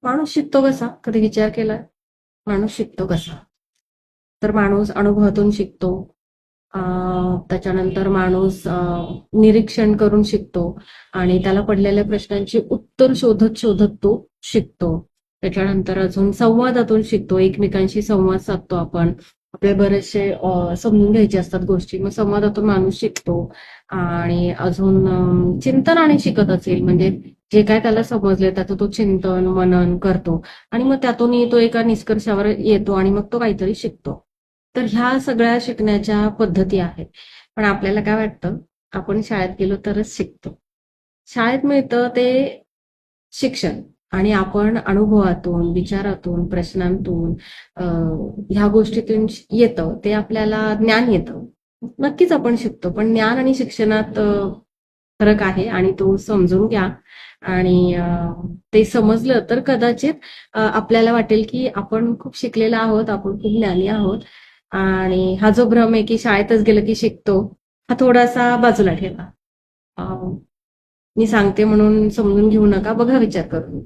माणूस शिकतो कसा? कधी विचार केलाय? माणूस शिकतो कसा? तर माणूस अनुभवातून शिकतो. अ, त्याच्यानंतर माणूस निरीक्षण करून शिकतो आणि त्याला पडलेल्या प्रश्नांची उत्तर शोधत शोधत तो शिकतो. त्याच्यानंतर अजून संवादातून शिकतो. एकमेकांशी संवाद साधतो आपण. आपले बरेचसे समजून घ्यायचे असतात गोष्टी. मग संवादातून माणूस शिकतो. आणि अजून चिंतनाने शिकत असेल म्हणजे जे काय त्याला समजले त्याचं तो चिंतन, मनन करतो आणि मग त्यातूनही तो एका निष्कर्षावर येतो आणि मग तो काहीतरी शिकतो. तर ह्या सगळ्या शिकण्याच्या पद्धती आहेत. पण आपल्याला काय वाटतं, आपण शाळेत गेलो तरच शिकतो. शाळेत मिळतं ते शिक्षण आणि आपण अनुभवातून, विचारातून, प्रश्नांतून अ, ह्या गोष्टीतून येतं ते आपल्याला ज्ञान येतं. नक्कीच आपण शिकतो, पण ज्ञान आणि शिक्षणात फरक आहे आणि तो समजून घ्या आणि ते समजलं तर कदाचित आपल्याला वाटेल की आपण खूप शिकलेलो आहोत, आपण खूप ज्ञानी आहोत आणि हा जो भ्रम आहे की शाळेतच गेलं की शिकतो, हा थोडासा बाजूला ठेवा. अ, मी सांगते म्हणून समजून घेऊ नका, बघा विचार करून.